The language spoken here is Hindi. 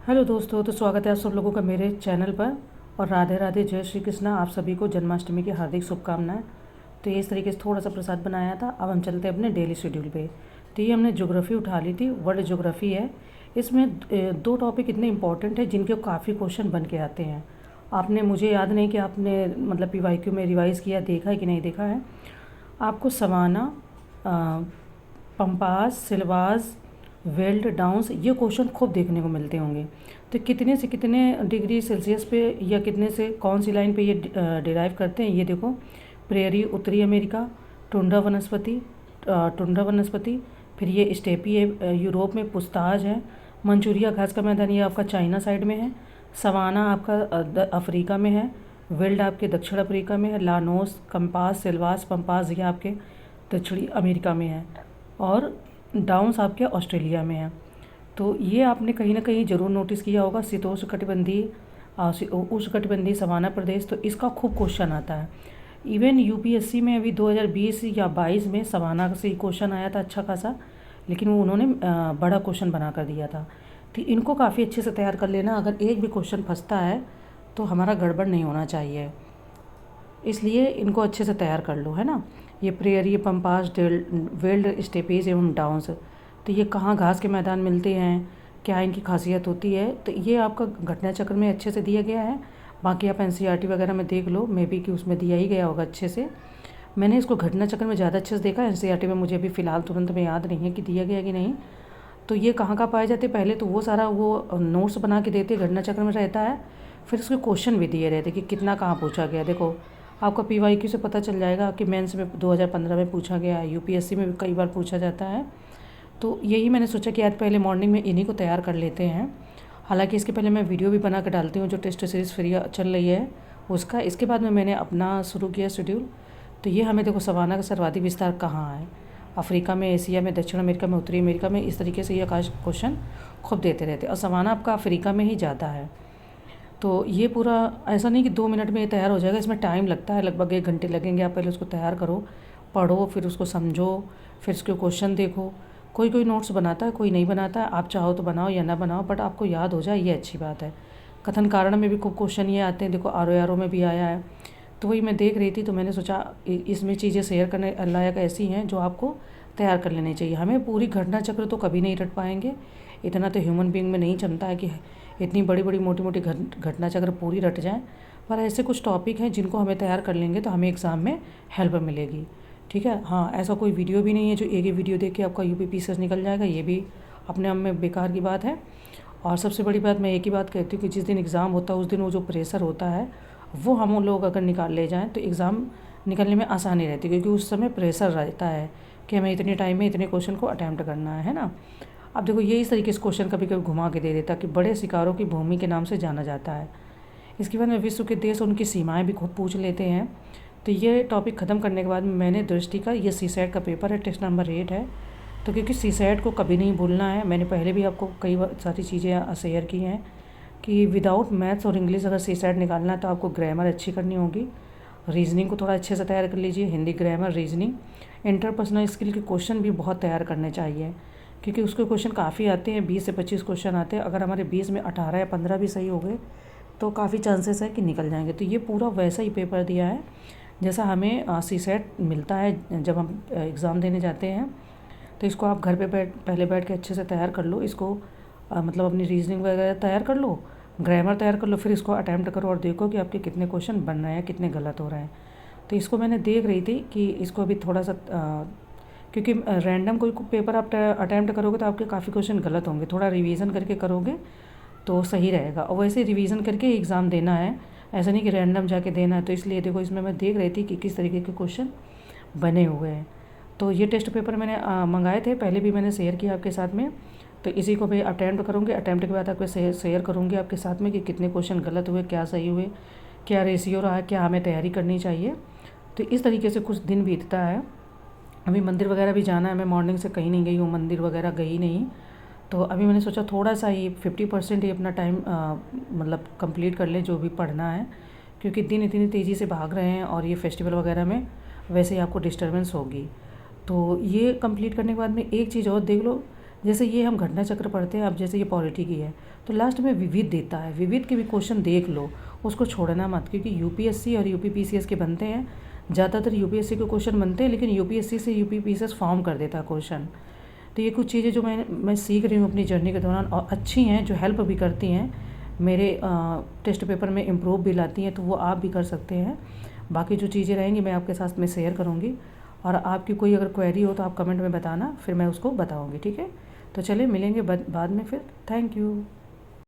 हेलो दोस्तों, तो स्वागत है आप सब लोगों का मेरे चैनल पर। और राधे राधे, जय श्री कृष्णा। आप सभी को जन्माष्टमी की हार्दिक शुभकामनाएं। तो ये इस तरीके से थोड़ा सा प्रसाद बनाया था। अब हम चलते हैं अपने डेली शेड्यूल पे। तो ये हमने ज्योग्राफी उठा ली थी, वर्ल्ड ज्योग्राफी है। इसमें दो टॉपिक इतने इंपॉर्टेंट है जिनके काफ़ी क्वेश्चन बन के आते हैं। आपने, मुझे याद नहीं कि आपने मतलब PYQ में रिवाइज़ किया, देखा है कि नहीं देखा है। आपको savanna, pampas, selvas, veld, downs, ये क्वेश्चन खूब देखने को मिलते होंगे। तो कितने से कितने डिग्री सेल्सियस पे या कितने से कौन सी लाइन पे ये डिराइव करते हैं, ये देखो। प्रेरी उत्तरी अमेरिका, टुंड्रा वनस्पति, फिर ये स्टेपी है यूरोप में, पुस्ताज है। मंचूरिया घास का मैदान ये आपका चाइना साइड में है। सवाना आपका अफ्रीका में है। वेल्ड आपके दक्षिण अफ्रीका में है। लानोस, कंपास, सिल्वास, पंपास ये आपके दक्षिणी अमेरिका में है। और डाउन्स आपके ऑस्ट्रेलिया में है। तो ये आपने कहीं ना कहीं ज़रूर नोटिस किया होगा, शीतोष्णकटिबंधीय उष्णकटिबंधीय सवाना प्रदेश। तो इसका खूब क्वेश्चन आता है। इवन UPSC में अभी 2020 या 22 में सवाना से ही क्वेश्चन आया था अच्छा खासा, लेकिन वो उन्होंने बड़ा क्वेश्चन बना कर दिया था। तो इनको काफ़ी अच्छे से तैयार कर लेना। अगर एक भी क्वेश्चन फंसता है तो हमारा गड़बड़ नहीं होना चाहिए, इसलिए इनको अच्छे से तैयार कर लो, है ना। ये प्रेयरी, पंपास, वेल्ड, स्टेपीज एवं डाउन्स, तो ये कहाँ घास के मैदान मिलते हैं, क्या इनकी खासियत होती है, तो ये आपका घटना चक्र में अच्छे से दिया गया है। बाकी आप NCERT वगैरह में देख लो, मे बी कि उसमें दिया ही गया होगा अच्छे से। मैंने इसको घटना चक्र में ज़्यादा अच्छे से देखा, NCERT में मुझे अभी फ़िलहाल तुरंत में याद नहीं है कि दिया गया कि नहीं। तो ये कहाँ कहाँ पाए जाते, पहले तो वो सारा वो नोट्स बना के देते, घटना चक्र में रहता है। फिर उसके क्वेश्चन भी दिए रहते कि कितना कहाँ पूछा गया। देखो, आपका PYQ से पता चल जाएगा कि मेंस में 2015 में पूछा गया है, UPSC में भी कई बार पूछा जाता है। तो यही मैंने सोचा कि आज पहले मॉर्निंग में इन्हीं को तैयार कर लेते हैं। हालांकि इसके पहले मैं वीडियो भी बना कर डालती हूँ, जो टेस्ट सीरीज़ फ्री चल रही है उसका। इसके बाद में मैंने अपना शुरू किया शेड्यूल। तो ये हमें देखो, सवाना का सर्वाधिक विस्तार कहाँ है, अफ्रीका में, एशिया में, दक्षिण अमेरिका में, उत्तरी अमेरिका में। इस तरीके से ये आकाश क्वेश्चन खूब देते रहते हैं। और सवाना आपका अफ्रीका में ही ज़्यादा है। तो ये पूरा ऐसा नहीं कि 2 मिनट में ये तैयार हो जाएगा, इसमें टाइम लगता है, लगभग 1 घंटे लगेंगे। आप पहले उसको तैयार करो, पढ़ो, फिर उसको समझो, फिर उसके क्वेश्चन देखो। कोई कोई नोट्स बनाता है, कोई नहीं बनाता है। आप चाहो तो बनाओ या ना बनाओ, बट आपको याद हो जाए ये अच्छी बात है। कथन कारण में भी खूब क्वेश्चन ये आते हैं, देखो RORO में भी आया है। तो वही मैं देख रही थी, तो मैंने सोचा इसमें चीज़ें शेयर करने लायक ऐसी हैं जो आपको तैयार कर लेनी चाहिए। हमें पूरी घटना चक्र तो कभी नहीं रट पाएंगे, इतना तो ह्यूमन बीइंग में नहीं जमता है कि इतनी बड़ी बड़ी मोटी मोटी घटना चक्र पूरी रट जाए। पर ऐसे कुछ टॉपिक हैं जिनको हमें तैयार कर लेंगे तो हमें एग्ज़ाम में हेल्प मिलेगी। ठीक है। हाँ, ऐसा कोई वीडियो भी नहीं है जो एक ही वीडियो देख के आपका UPPCS निकल जाएगा, ये भी अपने आप में बेकार की बात है। और सबसे बड़ी बात मैं एक ही बात कहती हूँ कि जिस दिन एग्ज़ाम होता है उस दिन वो जो प्रेशर होता है वो हम लोग अगर निकाल ले जाएँ तो एग्ज़ाम निकलने में आसानी रहती है, क्योंकि उस समय प्रेशर रहता है कि हमें इतने टाइम में इतने क्वेश्चन को अटैम्प्ट करना है ना। अब देखो, ये इस तरीके से क्वेश्चन कभी कभी घुमा के दे देता कि बड़े शिकारों की भूमि के नाम से जाना जाता है। इसके बाद में विश्व के देश उनकी सीमाएं भी खूब पूछ लेते हैं। तो ये टॉपिक ख़त्म करने के बाद मैंने दृष्टि का, ये CSAT का पेपर है, टेस्ट नंबर 8 है। तो क्योंकि CSAT को कभी नहीं भूलना है, मैंने पहले भी आपको कई सारी चीज़ें शेयर की हैं कि विदाउट मैथ्स और इंग्लिश अगर CSAT निकालना है तो आपको ग्रामर अच्छी करनी होगी, रीजनिंग को थोड़ा अच्छे से तैयार कर लीजिए, Hindi, grammar, reasoning. Interpersonal skill के क्वेश्चन भी बहुत तैयार करने चाहिए, क्योंकि उसके क्वेश्चन काफ़ी आते हैं, 20 से 25 क्वेश्चन आते हैं। अगर हमारे 20 में 18 या 15 भी सही हो गए तो काफ़ी चांसेस है कि निकल जाएंगे। तो ये पूरा वैसा ही पेपर दिया है जैसा हमें CSAT मिलता है जब हम एग्ज़ाम देने जाते हैं। तो इसको आप घर पे पहले बैठ के अच्छे से तैयार कर लो। इसको मतलब अपनी रीजनिंग वगैरह तैयार कर लो, ग्रामर तैयार कर लो, फिर इसको अटैम्प्ट करो और देखो कि आपके कितने क्वेश्चन बन रहे हैं, कितने गलत हो रहे हैं। तो इसको मैंने देख रही थी कि इसको अभी थोड़ा सा क्योंकि रैंडम कोई पेपर आप अटैम्प्ट करोगे तो आपके काफ़ी क्वेश्चन गलत होंगे, थोड़ा रिवीजन करके करोगे तो सही रहेगा। और वैसे रिवीजन करके एग्ज़ाम देना है, ऐसा नहीं कि रैंडम जाके देना है। तो इसलिए देखो, इसमें मैं देख रही थी कि किस तरीके के क्वेश्चन बने हुए हैं। तो ये टेस्ट पेपर मैंने मंगाए थे, पहले भी मैंने शेयर किया आपके साथ में। तो इसी को मैं अटैम्प्ट करूँगी, अटैम्प्ट के बाद आपको शेयर करूँगी आपके साथ में कि कितने क्वेश्चन गलत हुए, क्या सही हुए, क्या रेशियो रहा, क्या हमें तैयारी करनी चाहिए। तो इस तरीके से कुछ दिन बीतता है। अभी मंदिर वगैरह भी जाना है, मैं मॉर्निंग से कहीं नहीं गई हूँ, मंदिर वगैरह गई नहीं। तो अभी मैंने सोचा थोड़ा सा ही 50% ही अपना टाइम मतलब कंप्लीट कर लें जो भी पढ़ना है, क्योंकि दिन इतनी तेज़ी से भाग रहे हैं और ये फेस्टिवल वगैरह में वैसे ही आपको डिस्टर्बेंस होगी। तो ये कंप्लीट करने के बाद में एक चीज़ और देख लो जैसे ये हम घटना चक्र पढ़ते हैं, अब जैसे ये पॉलिटी की है तो लास्ट में विविध देता है, विविध के भी क्वेश्चन देख लो, उसको छोड़ना मत, क्योंकि यूपीएससी और यूपीपीसीएस के बनते हैं। ज़्यादातर यूपीएससी के क्वेश्चन बनते हैं, लेकिन यूपीएससी से यूपीपीसीएस फॉर्म कर देता है क्वेश्चन। तो ये कुछ चीज़ें जो मैं सीख रही हूँ अपनी जर्नी के दौरान, और अच्छी हैं, जो हेल्प भी करती हैं, मेरे टेस्ट पेपर में इम्प्रूव भी लाती हैं, तो वो आप भी कर सकते हैं। बाकी जो चीज़ें रहेंगी मैं आपके साथ में शेयर करूँगी, और आपकी कोई अगर क्वेरी हो तो आप कमेंट में बताना, फिर मैं उसको बताऊँगी, ठीक है। तो चलिए मिलेंगे बाद में फिर। Thank you.